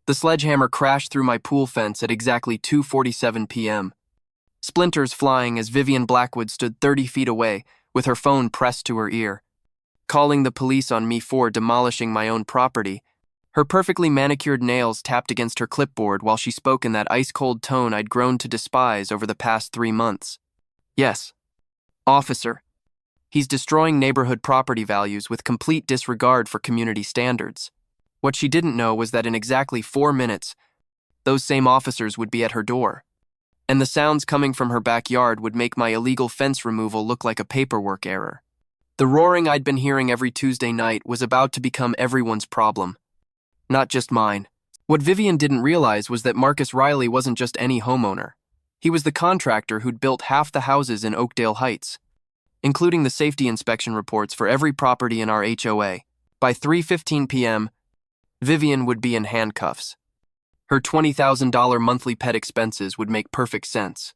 The sledgehammer crashed through my pool fence at exactly 2:47 p.m. Splinters flying as Vivian Blackwood stood 30 feet away with her phone pressed to her ear, calling the police on me for demolishing my own property. Her perfectly manicured nails tapped against her clipboard while she spoke in that ice-cold tone I'd grown to despise over the past 3 months. Yes, officer. He's destroying neighborhood property values with complete disregard for community standards. What she didn't know was that in exactly 4 minutes, those same officers would be at her door. And the sounds coming from her backyard would make my illegal fence removal look like a paperwork error. The roaring I'd been hearing every Tuesday night was about to become everyone's problem, not just mine. What Vivian didn't realize was that Marcus Riley wasn't just any homeowner. He was the contractor who'd built half the houses in Oakdale Heights, including the safety inspection reports for every property in our HOA. By 3:15 p.m., Vivian would be in handcuffs. Her $20,000 monthly pet expenses would make perfect sense.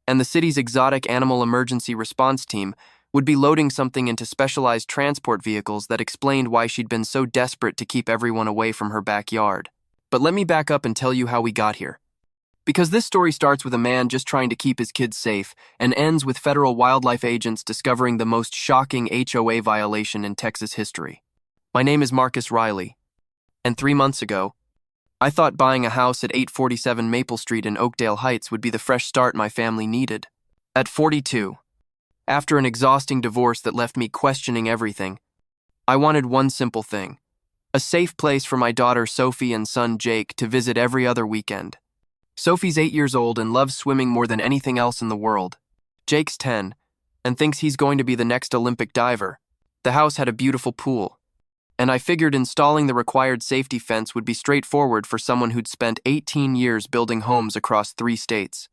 And the city's exotic animal emergency response team would be loading something into specialized transport vehicles that explained why she'd been so desperate to keep everyone away from her backyard. But let me back up and tell you how we got here. Because this story starts with a man just trying to keep his kids safe and ends with federal wildlife agents discovering the most shocking HOA violation in Texas history. My name is Marcus Riley, and 3 months ago, I thought buying a house at 847 Maple Street in Oakdale Heights would be the fresh start my family needed. At 42, after an exhausting divorce that left me questioning everything, I wanted one simple thing: a safe place for my daughter Sophie and son Jake to visit every other weekend. Sophie's 8 years old and loves swimming more than anything else in the world. Jake's 10 and thinks he's going to be the next Olympic diver. The house had a beautiful pool, and I figured installing the required safety fence would be straightforward for someone who'd spent 18 years building homes across 3 states.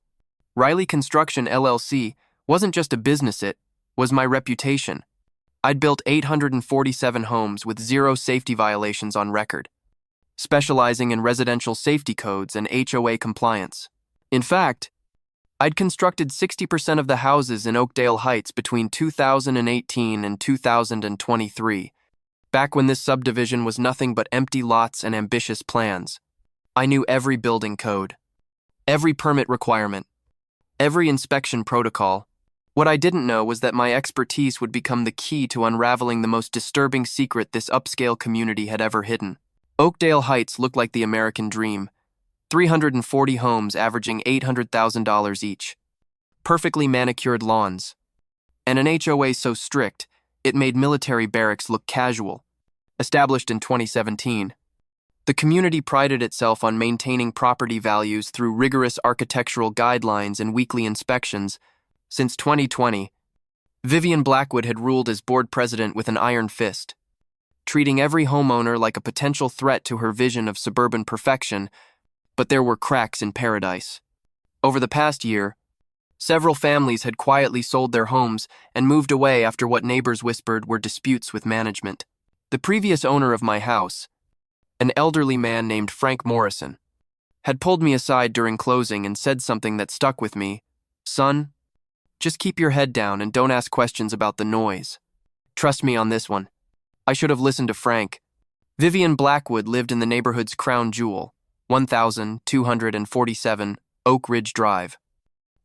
Riley Construction LLC wasn't just a business, it was my reputation. I'd built 847 homes with 0 safety violations on record, specializing in residential safety codes and HOA compliance. In fact, I'd constructed 60% of the houses in Oakdale Heights between 2018 and 2023, back when this subdivision was nothing but empty lots and ambitious plans. I knew every building code, every permit requirement, every inspection protocol. What I didn't know was that my expertise would become the key to unraveling the most disturbing secret this upscale community had ever hidden. Oakdale Heights looked like the American dream: 340 homes averaging $800,000 each, perfectly manicured lawns, and an HOA so strict it made military barracks look casual. Established in 2017, the community prided itself on maintaining property values through rigorous architectural guidelines and weekly inspections. Since 2020, Vivian Blackwood had ruled as board president with an iron fist, treating every homeowner like a potential threat to her vision of suburban perfection. But there were cracks in paradise. Over the past year, several families had quietly sold their homes and moved away after what neighbors whispered were disputes with management. The previous owner of my house, an elderly man named Frank Morrison, had pulled me aside during closing and said something that stuck with me. "Son, just keep your head down and don't ask questions about the noise. Trust me on this one." I should have listened to Frank. Vivian Blackwood lived in the neighborhood's crown jewel, 1247 Oak Ridge Drive,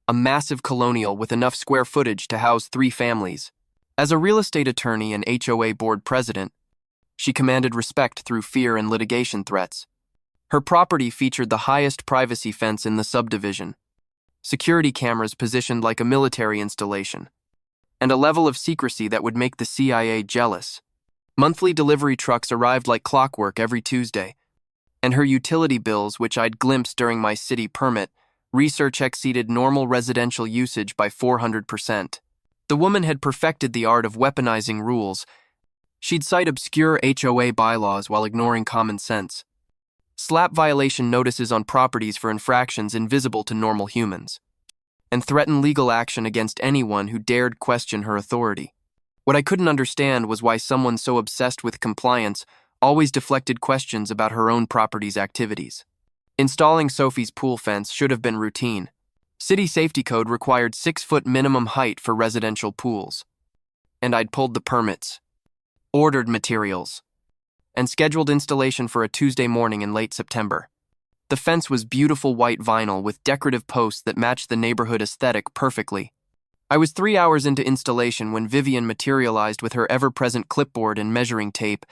a massive colonial with enough square footage to house 3 families. As a real estate attorney and HOA board president, she commanded respect through fear and litigation threats. Her property featured the highest privacy fence in the subdivision, security cameras positioned like a military installation, and a level of secrecy that would make the CIA jealous. Monthly delivery trucks arrived like clockwork every Tuesday, and her utility bills, which I'd glimpsed during my city permit, research exceeded normal residential usage by 400%. The woman had perfected the art of weaponizing rules. She'd cite obscure HOA bylaws while ignoring common sense, slap violation notices on properties for infractions invisible to normal humans, and threaten legal action against anyone who dared question her authority. What I couldn't understand was why someone so obsessed with compliance always deflected questions about her own property's activities. Installing Sophie's pool fence should have been routine. City safety code required 6-foot minimum height for residential pools. And I'd pulled the permits, ordered materials, and scheduled installation for a Tuesday morning in late September. The fence was beautiful white vinyl with decorative posts that matched the neighborhood aesthetic perfectly. I was 3 hours into installation when Vivian materialized with her ever-present clipboard and measuring tape.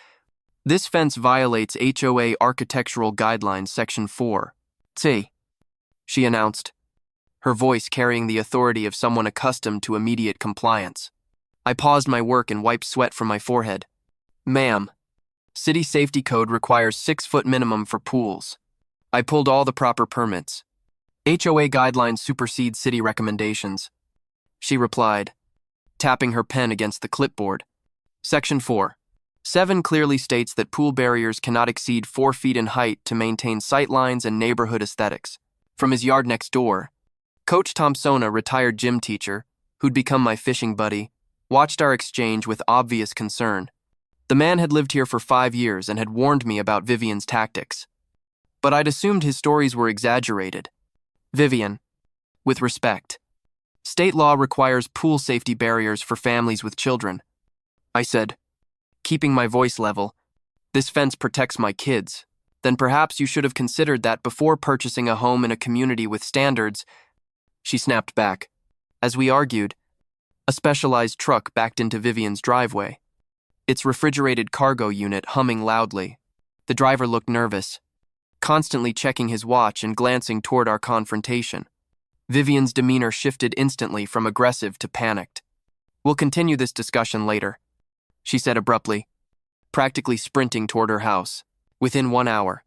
This fence violates HOA Architectural Guidelines Section 4. C, she announced, her voice carrying the authority of someone accustomed to immediate compliance. I paused my work and wiped sweat from my forehead. Ma'am, City Safety Code requires 6-foot minimum for pools. I pulled all the proper permits. HOA guidelines supersede city recommendations, she replied, tapping her pen against the clipboard. Section 4. 7 clearly states that pool barriers cannot exceed 4 feet in height to maintain sightlines and neighborhood aesthetics. From his yard next door, Coach Thompson, a retired gym teacher, who'd become my fishing buddy, watched our exchange with obvious concern. The man had lived here for 5 years and had warned me about Vivian's tactics. But I'd assumed his stories were exaggerated. Vivian, with respect, state law requires pool safety barriers for families with children, I said, keeping my voice level. This fence protects my kids. Then perhaps you should have considered that before purchasing a home in a community with standards, she snapped back. As we argued, a specialized truck backed into Vivian's driveway, its refrigerated cargo unit humming loudly. The driver looked nervous, constantly checking his watch and glancing toward our confrontation. Vivian's demeanor shifted instantly from aggressive to panicked. We'll continue this discussion later, she said abruptly, practically sprinting toward her house. Within 1 hour,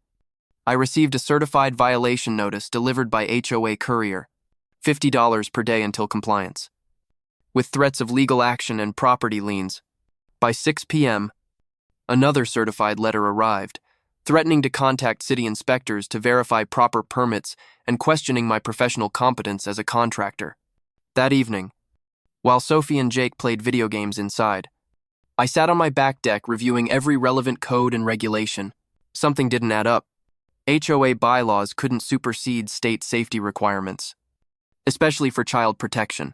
I received a certified violation notice delivered by HOA courier, $50 per day until compliance, with threats of legal action and property liens. By 6 p.m., another certified letter arrived, threatening to contact city inspectors to verify proper permits and questioning my professional competence as a contractor. That evening, while Sophie and Jake played video games inside, I sat on my back deck reviewing every relevant code and regulation. Something didn't add up. HOA bylaws couldn't supersede state safety requirements, especially for child protection.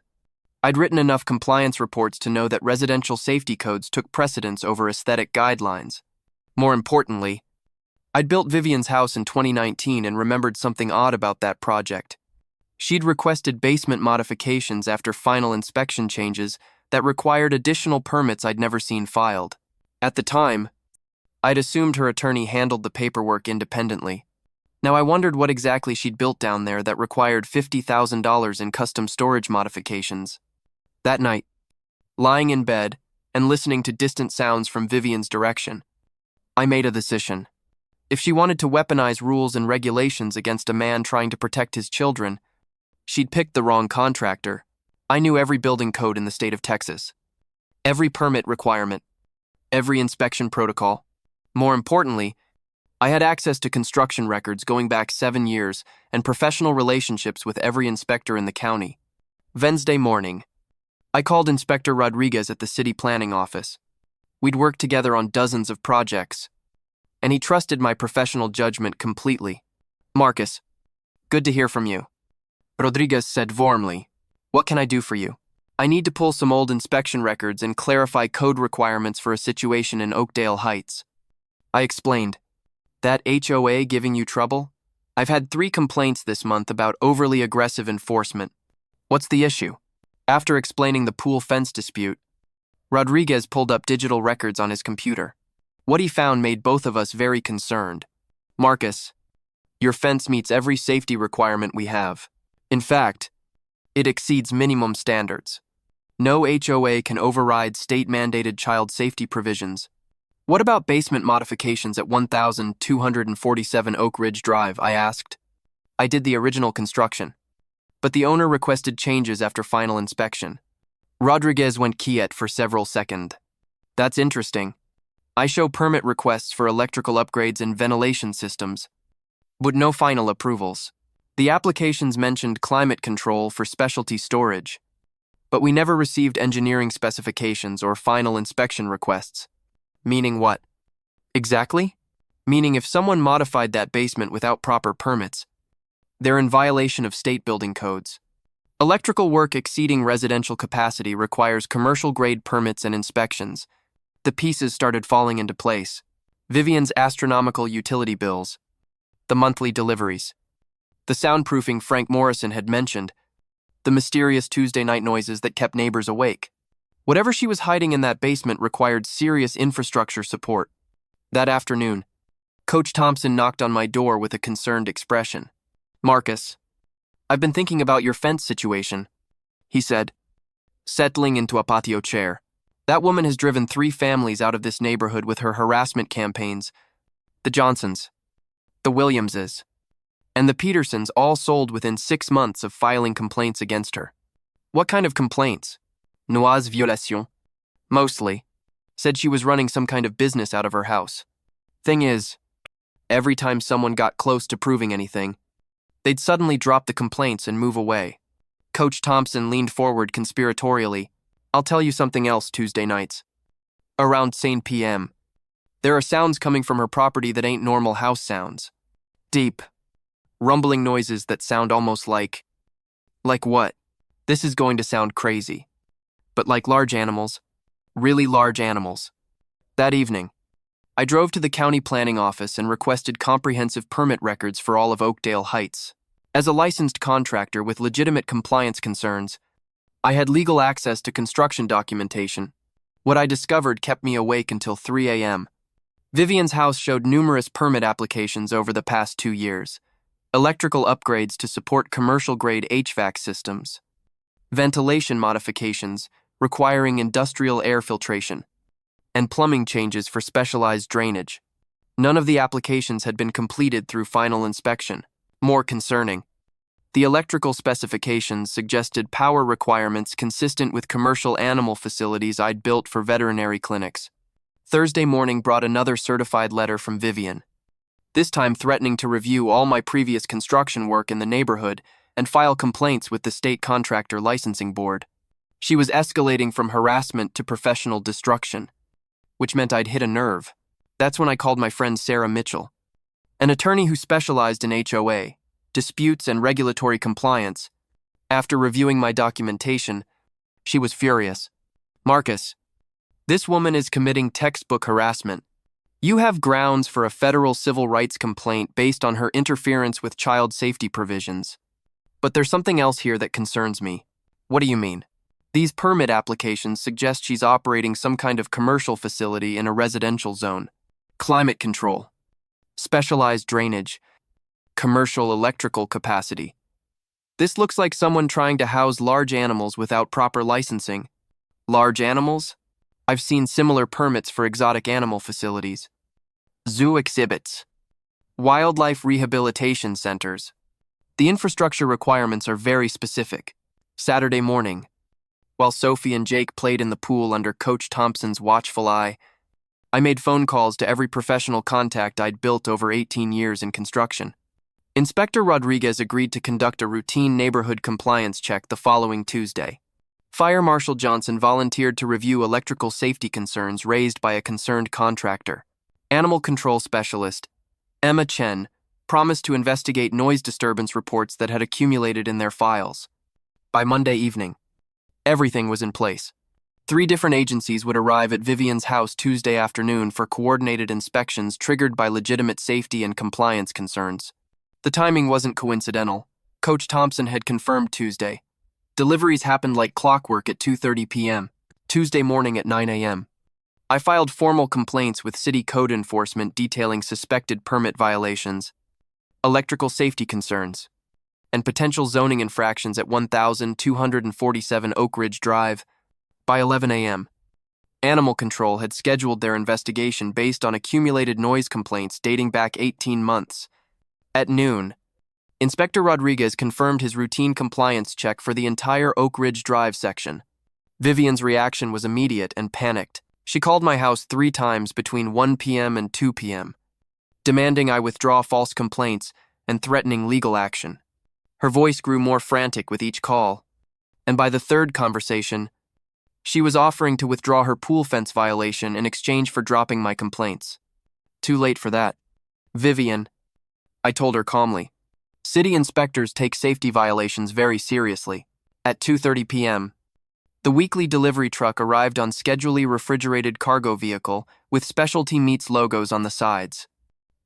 I'd written enough compliance reports to know that residential safety codes took precedence over aesthetic guidelines. More importantly, I'd built Vivian's house in 2019 and remembered something odd about that project. She'd requested basement modifications after final inspection changes that required additional permits I'd never seen filed. At the time, I'd assumed her attorney handled the paperwork independently. Now I wondered what exactly she'd built down there that required $50,000 in custom storage modifications. That night, lying in bed and listening to distant sounds from Vivian's direction, I made a decision. If she wanted to weaponize rules and regulations against a man trying to protect his children, she'd picked the wrong contractor. I knew every building code in the state of Texas, every permit requirement, every inspection protocol. More importantly, I had access to construction records going back 7 years and professional relationships with every inspector in the county. Wednesday morning, I called Inspector Rodriguez at the city planning office. We'd worked together on dozens of projects, and he trusted my professional judgment completely. Marcus, good to hear from you, Rodriguez said warmly. What can I do for you? I need to pull some old inspection records and clarify code requirements for a situation in Oakdale Heights. I explained. That HOA giving you trouble? I've had 3 complaints this month about overly aggressive enforcement. What's the issue? After explaining the pool fence dispute, Rodriguez pulled up digital records on his computer. What he found made both of us very concerned. Marcus, your fence meets every safety requirement we have. In fact, it exceeds minimum standards. No HOA can override state-mandated child safety provisions. What about basement modifications at 1247 Oak Ridge Drive? I asked. I did the original construction, but the owner requested changes after final inspection. Rodriguez went quiet for several seconds. That's interesting. I show permit requests for electrical upgrades and ventilation systems, but no final approvals. The applications mentioned climate control for specialty storage, but we never received engineering specifications or final inspection requests. Meaning what? Exactly? Meaning if someone modified that basement without proper permits, they're in violation of state building codes. Electrical work exceeding residential capacity requires commercial-grade permits and inspections. The pieces started falling into place. Vivian's astronomical utility bills, the monthly deliveries, the soundproofing Frank Morrison had mentioned, the mysterious Tuesday night noises that kept neighbors awake. Whatever she was hiding in that basement required serious infrastructure support. That afternoon, Coach Thompson knocked on my door with a concerned expression. "Marcus, I've been thinking about your fence situation," he said, settling into a patio chair. "That woman has driven 3 families out of this neighborhood with her harassment campaigns. The Johnsons, the Williamses, and the Petersons all sold within 6 months of filing complaints against her." "What kind of complaints?" "Noise violation." "Mostly. Said she was running some kind of business out of her house. Thing is, every time someone got close to proving anything, they'd suddenly drop the complaints and move away." Coach Thompson leaned forward conspiratorially. "I'll tell you something else Tuesday nights. Around 10 p.m., there are sounds coming from her property that ain't normal house sounds. Deep, rumbling noises that sound almost like... Like what? This is going to sound crazy. But like large animals. Really large animals." That evening, I drove to the county planning office and requested comprehensive permit records for all of Oakdale Heights. As a licensed contractor with legitimate compliance concerns, I had legal access to construction documentation. What I discovered kept me awake until 3 a.m. Vivian's house showed numerous permit applications over the past 2 years. Electrical upgrades to support commercial-grade HVAC systems. Ventilation modifications requiring industrial air filtration. And plumbing changes for specialized drainage. None of the applications had been completed through final inspection. More concerning, the electrical specifications suggested power requirements consistent with commercial animal facilities I'd built for veterinary clinics. Thursday morning brought another certified letter from Vivian, this time threatening to review all my previous construction work in the neighborhood and file complaints with the state contractor licensing board. She was escalating from harassment to professional destruction, which meant I'd hit a nerve. That's when I called my friend Sarah Mitchell, an attorney who specialized in HOA, disputes and regulatory compliance. After reviewing my documentation, she was furious. "Marcus, this woman is committing textbook harassment. You have grounds for a federal civil rights complaint based on her interference with child safety provisions. But there's something else here that concerns me." "What do you mean?" "These permit applications suggest she's operating some kind of commercial facility in a residential zone. Climate control, specialized drainage, commercial electrical capacity. This looks like someone trying to house large animals without proper licensing." "Large animals? I've seen similar permits for exotic animal facilities. Zoo exhibits, wildlife rehabilitation centers. The infrastructure requirements are very specific." Saturday morning, while Sophie and Jake played in the pool under Coach Thompson's watchful eye, I made phone calls to every professional contact I'd built over 18 years in construction. Inspector Rodriguez agreed to conduct a routine neighborhood compliance check the following Tuesday. Fire Marshal Johnson volunteered to review electrical safety concerns raised by a concerned contractor. Animal control specialist Emma Chen promised to investigate noise disturbance reports that had accumulated in their files. By Monday evening, everything was in place. 3 different agencies would arrive at Vivian's house Tuesday afternoon for coordinated inspections triggered by legitimate safety and compliance concerns. The timing wasn't coincidental. Coach Thompson had confirmed Tuesday. Deliveries happened like clockwork at 2:30 p.m., Tuesday morning at 9 a.m. I filed formal complaints with city code enforcement detailing suspected permit violations, electrical safety concerns, and potential zoning infractions at 1247 Oak Ridge Drive. By 11 a.m., Animal Control had scheduled their investigation based on accumulated noise complaints dating back 18 months. At noon, Inspector Rodriguez confirmed his routine compliance check for the entire Oak Ridge Drive section. Vivian's reaction was immediate and panicked. She called my house 3 times between 1 p.m. and 2 p.m., demanding I withdraw false complaints and threatening legal action. Her voice grew more frantic with each call, and by the 3rd conversation, she was offering to withdraw her pool fence violation in exchange for dropping my complaints. Too late for that. "Vivian," I told her calmly, "city inspectors take safety violations very seriously." At 2:30 p.m., the weekly delivery truck arrived on schedulely refrigerated cargo vehicle with specialty meats logos on the sides.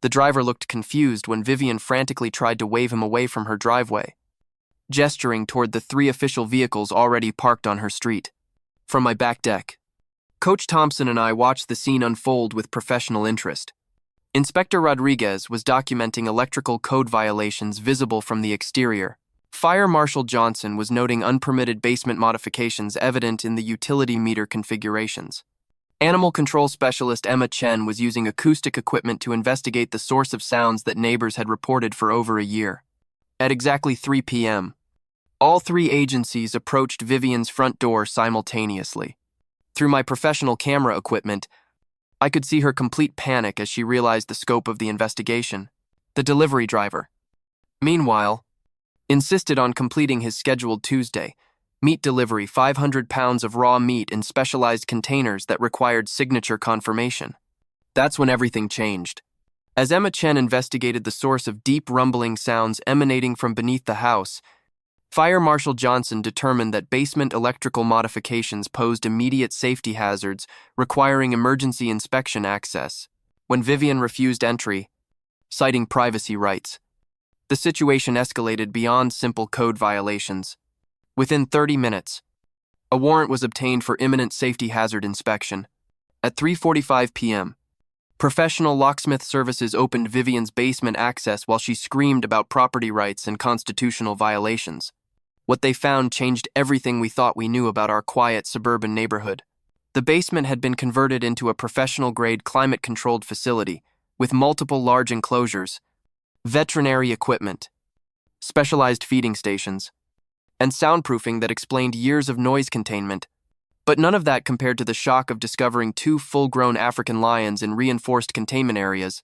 The driver looked confused when Vivian frantically tried to wave him away from her driveway, gesturing toward the 3 official vehicles already parked on her street. From my back deck, Coach Thompson and I watched the scene unfold with professional interest. Inspector Rodriguez was documenting electrical code violations visible from the exterior. Fire Marshal Johnson was noting unpermitted basement modifications evident in the utility meter configurations. Animal control specialist Emma Chen was using acoustic equipment to investigate the source of sounds that neighbors had reported for over a year. At exactly 3 p.m., all 3 agencies approached Vivian's front door simultaneously. Through my professional camera equipment, I could see her complete panic as she realized the scope of the investigation. The delivery driver, meanwhile, insisted on completing his scheduled Tuesday meat delivery, 500 pounds of raw meat in specialized containers that required signature confirmation. That's when everything changed. As Emma Chen investigated the source of deep rumbling sounds emanating from beneath the house, Fire Marshal Johnson determined that basement electrical modifications posed immediate safety hazards requiring emergency inspection access. When Vivian refused entry, citing privacy rights, the situation escalated beyond simple code violations. Within 30 minutes, a warrant was obtained for imminent safety hazard inspection. At 3:45 p.m., professional locksmith services opened Vivian's basement access while she screamed about property rights and constitutional violations. What they found changed everything we thought we knew about our quiet suburban neighborhood. The basement had been converted into a professional-grade climate-controlled facility with multiple large enclosures, veterinary equipment, specialized feeding stations, and soundproofing that explained years of noise containment. But none of that compared to the shock of discovering 2 full-grown African lions in reinforced containment areas,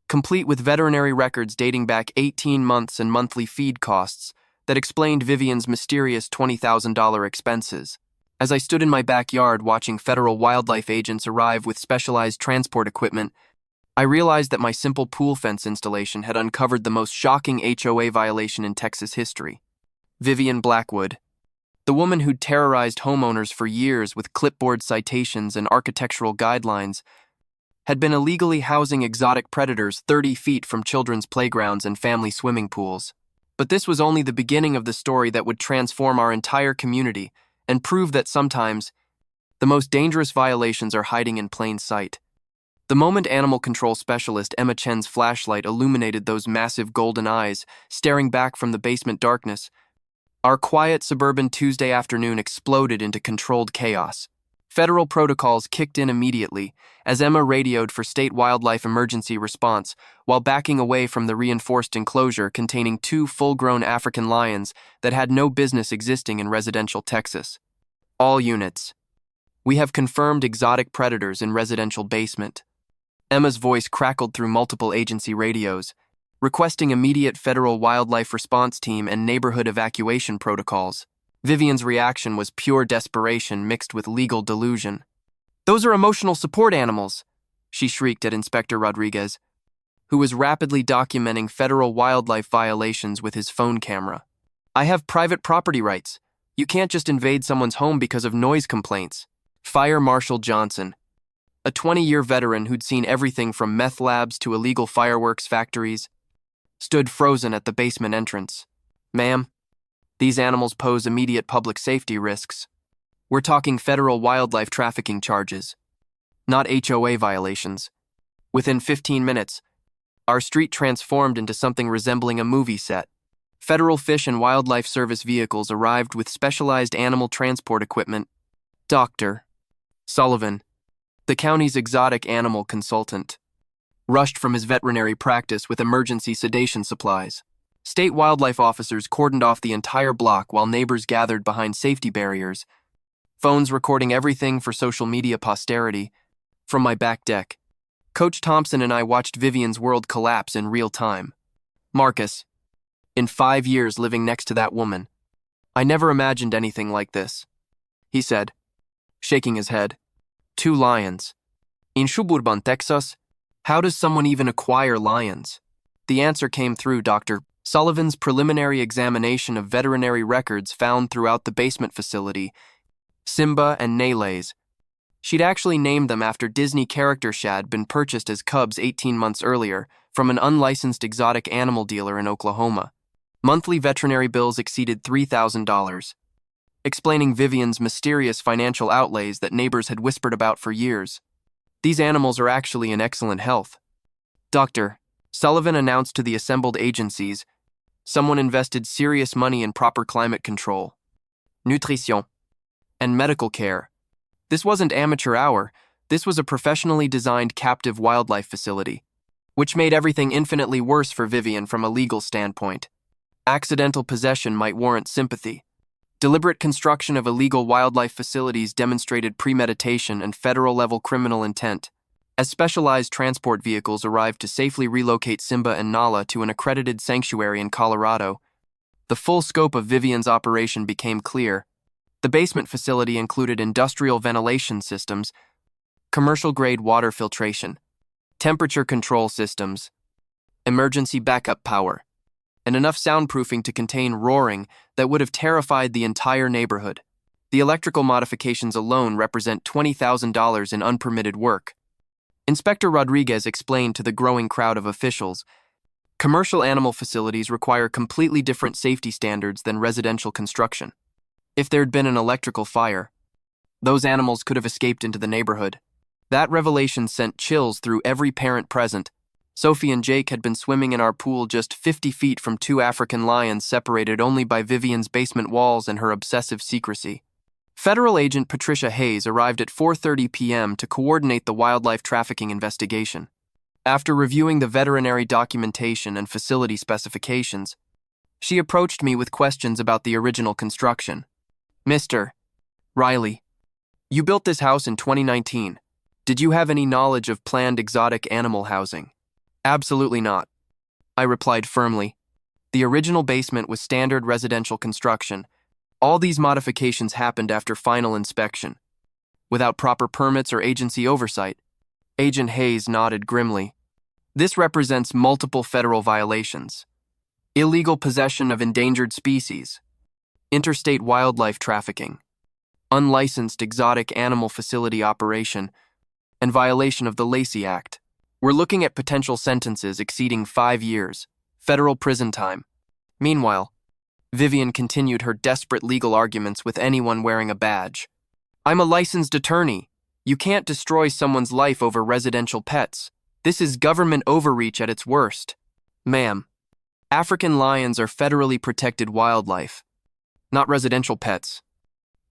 complete with veterinary records dating back 18 months and monthly feed costs that explained Vivian's mysterious $20,000 expenses. As I stood in my backyard watching federal wildlife agents arrive with specialized transport equipment, I realized that my simple pool fence installation had uncovered the most shocking HOA violation in Texas history. Vivian Blackwood, the woman who'd terrorized homeowners for years with clipboard citations and architectural guidelines, had been illegally housing exotic predators 30 feet from children's playgrounds and family swimming pools. But this was only the beginning of the story that would transform our entire community and prove that sometimes the most dangerous violations are hiding in plain sight. The moment animal control specialist Emma Chen's flashlight illuminated those massive golden eyes staring back from the basement darkness, our quiet suburban Tuesday afternoon exploded into controlled chaos. Federal protocols kicked in immediately as Emma radioed for state wildlife emergency response while backing away from the reinforced enclosure containing 2 full-grown African lions that had no business existing in residential Texas. All units. We have confirmed exotic predators in residential basement. Emma's voice crackled through multiple agency radios, requesting immediate federal wildlife response team and neighborhood evacuation protocols. Vivian's reaction was pure desperation mixed with legal delusion. "Those are emotional support animals," she shrieked at Inspector Rodriguez, who was rapidly documenting federal wildlife violations with his phone camera. "I have private property rights. You can't just invade someone's home because of noise complaints." Fire Marshal Johnson, a 20-year veteran who'd seen everything from meth labs to illegal fireworks factories, stood frozen at the basement entrance. "Ma'am, these animals pose immediate public safety risks. We're talking federal wildlife trafficking charges, not HOA violations." Within 15 minutes, our street transformed into something resembling a movie set. Federal Fish and Wildlife Service vehicles arrived with specialized animal transport equipment. Dr. Sullivan, the county's exotic animal consultant, rushed from his veterinary practice with emergency sedation supplies. State wildlife officers cordoned off the entire block while neighbors gathered behind safety barriers, phones recording everything for social media posterity. From my back deck, Coach Thompson and I watched Vivian's world collapse in real time. "Marcus, in 5 years living next to that woman, I never imagined anything like this," he said, shaking his head. 2 lions. In suburban Texas, how does someone even acquire lions? The answer came through Dr. Sullivan's preliminary examination of veterinary records found throughout the basement facility, Simba and Nele's, She'd actually named them after Disney characters had been purchased as cubs 18 months earlier from an unlicensed exotic animal dealer in Oklahoma. Monthly veterinary bills exceeded $3,000, explaining Vivian's mysterious financial outlays that neighbors had whispered about for years. These animals are actually in excellent health. Dr. Sullivan announced to the assembled agencies, someone invested serious money in proper climate control, nutrition, and medical care. This wasn't amateur hour, this was a professionally designed captive wildlife facility, which made everything infinitely worse for Vivian from a legal standpoint. Accidental possession might warrant sympathy. Deliberate construction of illegal wildlife facilities demonstrated premeditation and federal-level criminal intent. As specialized transport vehicles arrived to safely relocate Simba and Nala to an accredited sanctuary in Colorado, the full scope of Vivian's operation became clear. The basement facility included industrial ventilation systems, commercial-grade water filtration, temperature control systems, emergency backup power, and enough soundproofing to contain roaring that would have terrified the entire neighborhood. The electrical modifications alone represent $20,000 in unpermitted work. Inspector Rodriguez explained to the growing crowd of officials, commercial animal facilities require completely different safety standards than residential construction. If there'd been an electrical fire, those animals could have escaped into the neighborhood. That revelation sent chills through every parent present. Sophie and Jake had been swimming in our pool just 50 feet from two African lions separated only by Vivian's basement walls and her obsessive secrecy. Federal agent Patricia Hayes arrived at 4:30 p.m. to coordinate the wildlife trafficking investigation. After reviewing the veterinary documentation and facility specifications, she approached me with questions about the original construction. Mr. Riley, you built this house in 2019. Did you have any knowledge of planned exotic animal housing? Absolutely not, I replied firmly. The original basement was standard residential construction. All these modifications happened after final inspection, without proper permits or agency oversight. Agent Hayes nodded grimly. This represents multiple federal violations: illegal possession of endangered species, interstate wildlife trafficking, unlicensed exotic animal facility operation, and violation of the Lacey Act. We're looking at potential sentences exceeding 5 years, federal prison time. Meanwhile, Vivian continued her desperate legal arguments with anyone wearing a badge. I'm a licensed attorney. You can't destroy someone's life over residential pets. This is government overreach at its worst. Ma'am, African lions are federally protected wildlife, not residential pets.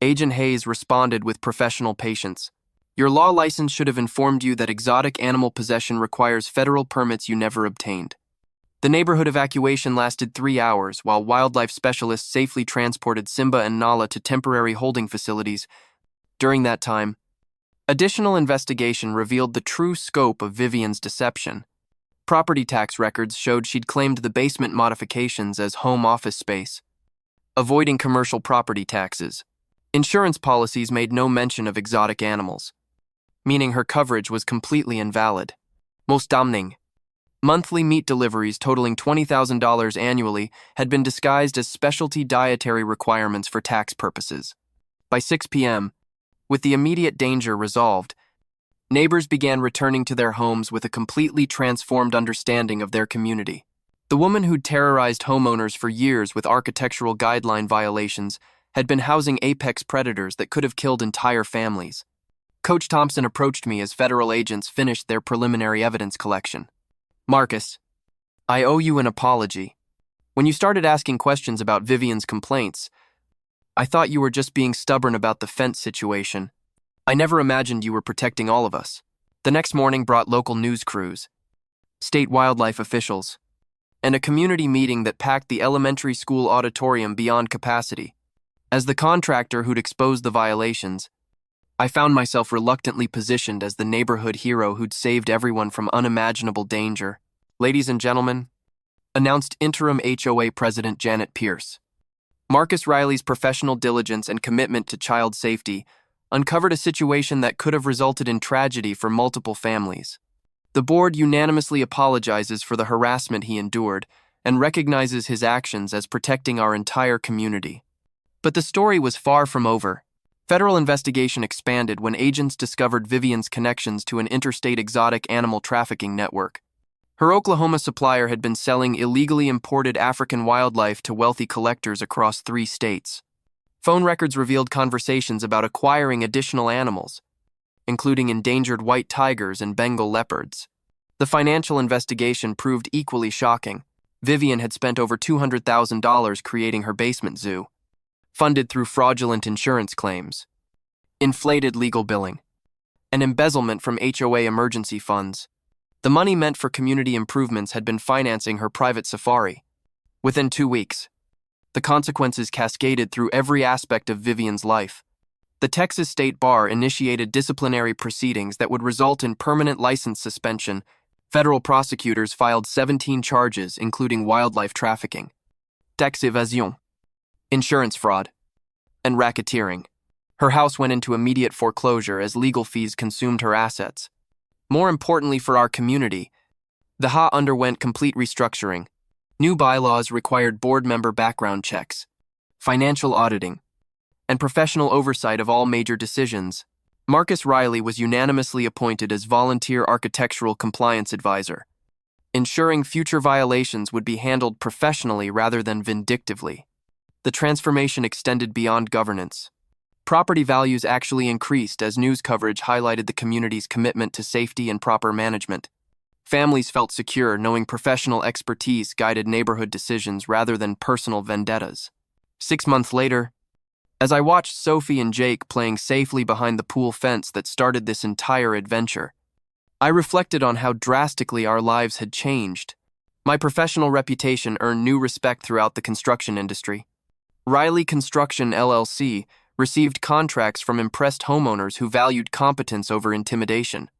Agent Hayes responded with professional patience. Your law license should have informed you that exotic animal possession requires federal permits you never obtained. The neighborhood evacuation lasted 3 hours while wildlife specialists safely transported Simba and Nala to temporary holding facilities. During that time, additional investigation revealed the true scope of Vivian's deception. Property tax records showed she'd claimed the basement modifications as home office space, avoiding commercial property taxes. Insurance policies made no mention of exotic animals, meaning her coverage was completely invalid. Most damning. Monthly meat deliveries totaling $20,000 annually had been disguised as specialty dietary requirements for tax purposes. By 6 p.m., with the immediate danger resolved, neighbors began returning to their homes with a completely transformed understanding of their community. The woman who'd terrorized homeowners for years with architectural guideline violations had been housing apex predators that could have killed entire families. Coach Thompson approached me as federal agents finished their preliminary evidence collection. Marcus, I owe you an apology. When you started asking questions about Vivian's complaints, I thought you were just being stubborn about the fence situation. I never imagined you were protecting all of us. The next morning brought local news crews, state wildlife officials, and a community meeting that packed the elementary school auditorium beyond capacity. As the contractor who'd exposed the violations, I found myself reluctantly positioned as the neighborhood hero who'd saved everyone from unimaginable danger. Ladies and gentlemen, announced interim HOA President Janet Pierce. Marcus Riley's professional diligence and commitment to child safety uncovered a situation that could have resulted in tragedy for multiple families. The board unanimously apologizes for the harassment he endured and recognizes his actions as protecting our entire community. But the story was far from over. Federal investigation expanded when agents discovered Vivian's connections to an interstate exotic animal trafficking network. Her Oklahoma supplier had been selling illegally imported African wildlife to wealthy collectors across 3 states. Phone records revealed conversations about acquiring additional animals, including endangered white tigers and Bengal leopards. The financial investigation proved equally shocking. Vivian had spent over $200,000 creating her basement zoo, funded through fraudulent insurance claims, inflated legal billing, and embezzlement from HOA emergency funds. The money meant for community improvements had been financing her private safari. Within 2 weeks, the consequences cascaded through every aspect of Vivian's life. The Texas State Bar initiated disciplinary proceedings that would result in permanent license suspension. Federal prosecutors filed 17 charges, including wildlife trafficking, tax evasion, insurance fraud, and racketeering. Her house went into immediate foreclosure as legal fees consumed her assets. More importantly for our community, the HOA underwent complete restructuring. New bylaws required board member background checks, financial auditing, and professional oversight of all major decisions. Marcus Riley was unanimously appointed as volunteer architectural compliance advisor, ensuring future violations would be handled professionally rather than vindictively. The transformation extended beyond governance. Property values actually increased as news coverage highlighted the community's commitment to safety and proper management. Families felt secure knowing professional expertise guided neighborhood decisions rather than personal vendettas. 6 months later, as I watched Sophie and Jake playing safely behind the pool fence that started this entire adventure, I reflected on how drastically our lives had changed. My professional reputation earned new respect throughout the construction industry. Riley Construction LLC received contracts from impressed homeowners who valued competence over intimidation.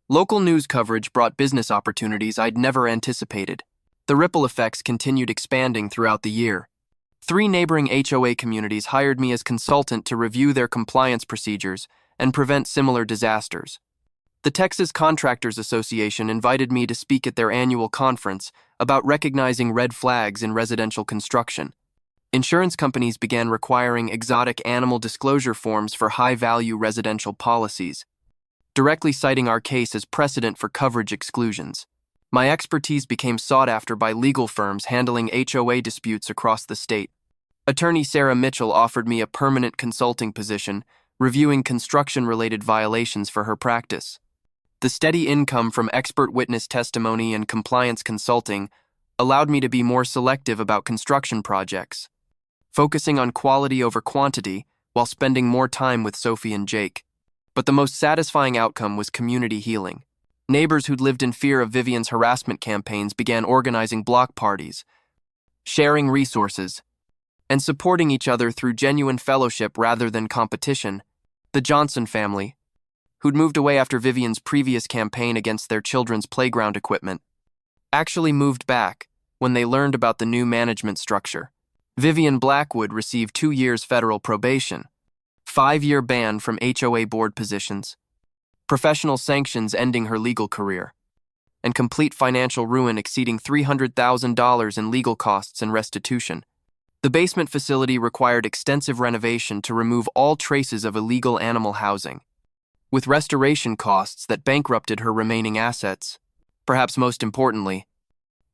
Local news coverage brought business opportunities I'd never anticipated. The ripple effects continued expanding throughout the year. 3 neighboring HOA communities hired me as consultant to review their compliance procedures and prevent similar disasters. The Texas Contractors Association invited me to speak at their annual conference about recognizing red flags in residential construction. Insurance companies began requiring exotic animal disclosure forms for high-value residential policies, directly citing our case as precedent for coverage exclusions. My expertise became sought after by legal firms handling HOA disputes across the state. Attorney Sarah Mitchell offered me a permanent consulting position, reviewing construction-related violations for her practice. The steady income from expert witness testimony and compliance consulting allowed me to be more selective about construction projects, focusing on quality over quantity while spending more time with Sophie and Jake. But the most satisfying outcome was community healing. Neighbors who'd lived in fear of Vivian's harassment campaigns began organizing block parties, sharing resources, and supporting each other through genuine fellowship rather than competition. The Johnson family, who'd moved away after Vivian's previous campaign against their children's playground equipment, actually moved back when they learned about the new management structure. Vivian Blackwood received 2 years federal probation, 5-year ban from HOA board positions, professional sanctions ending her legal career, and complete financial ruin exceeding $300,000 in legal costs and restitution. The basement facility required extensive renovation to remove all traces of illegal animal housing, with restoration costs that bankrupted her remaining assets. Perhaps most importantly,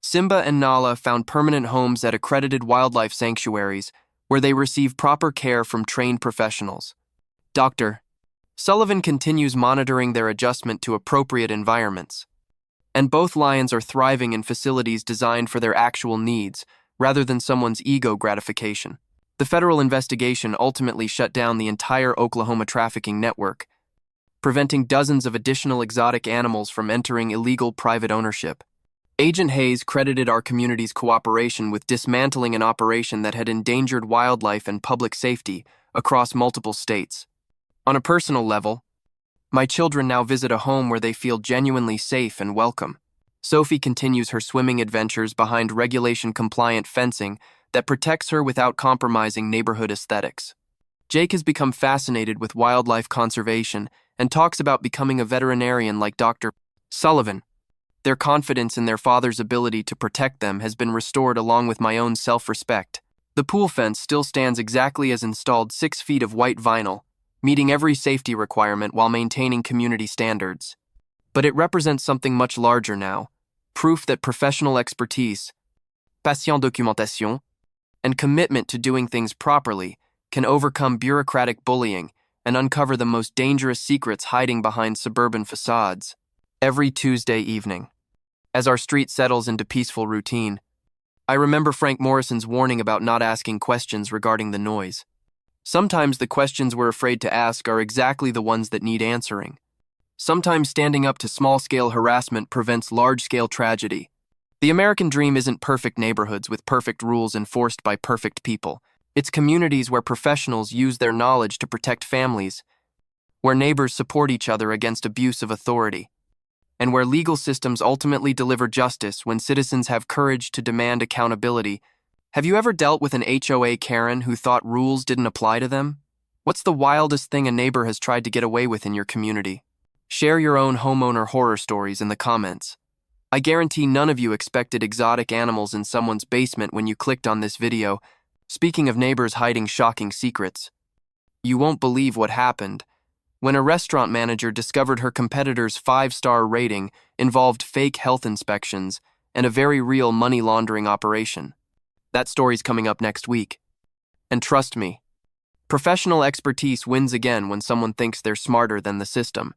Simba and Nala found permanent homes at accredited wildlife sanctuaries where they receive proper care from trained professionals. Dr. Sullivan continues monitoring their adjustment to appropriate environments, and both lions are thriving in facilities designed for their actual needs rather than someone's ego gratification. The federal investigation ultimately shut down the entire Oklahoma trafficking network, preventing dozens of additional exotic animals from entering illegal private ownership. Agent Hayes credited our community's cooperation with dismantling an operation that had endangered wildlife and public safety across multiple states. On a personal level, my children now visit a home where they feel genuinely safe and welcome. Sophie continues her swimming adventures behind regulation-compliant fencing that protects her without compromising neighborhood aesthetics. Jake has become fascinated with wildlife conservation and talks about becoming a veterinarian like Dr. Sullivan. Their confidence in their father's ability to protect them has been restored along with my own self-respect. The pool fence still stands exactly as installed, 6 feet of white vinyl, meeting every safety requirement while maintaining community standards. But it represents something much larger now, proof that professional expertise, patient documentation, and commitment to doing things properly can overcome bureaucratic bullying and uncover the most dangerous secrets hiding behind suburban facades. Every Tuesday evening, as our street settles into peaceful routine, I remember Frank Morrison's warning about not asking questions regarding the noise. Sometimes the questions we're afraid to ask are exactly the ones that need answering. Sometimes standing up to small-scale harassment prevents large-scale tragedy. The American dream isn't perfect neighborhoods with perfect rules enforced by perfect people. It's communities where professionals use their knowledge to protect families, where neighbors support each other against abuse of authority, and where legal systems ultimately deliver justice when citizens have courage to demand accountability. Have you ever dealt with an HOA Karen who thought rules didn't apply to them? What's the wildest thing a neighbor has tried to get away with in your community? Share your own homeowner horror stories in the comments. I guarantee none of you expected exotic animals in someone's basement when you clicked on this video. Speaking of neighbors hiding shocking secrets, you won't believe what happened when a restaurant manager discovered her competitor's 5-star rating involved fake health inspections and a very real money laundering operation. That story's coming up next week. And trust me, professional expertise wins again when someone thinks they're smarter than the system.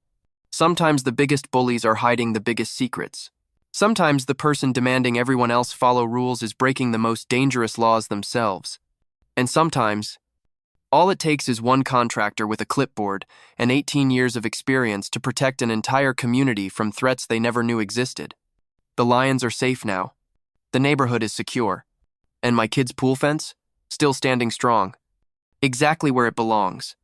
Sometimes the biggest bullies are hiding the biggest secrets. Sometimes the person demanding everyone else follow rules is breaking the most dangerous laws themselves. And sometimes, all it takes is one contractor with a clipboard and 18 years of experience to protect an entire community from threats they never knew existed. The lions are safe now. The neighborhood is secure. And my kid's pool fence? Still standing strong. Exactly where it belongs.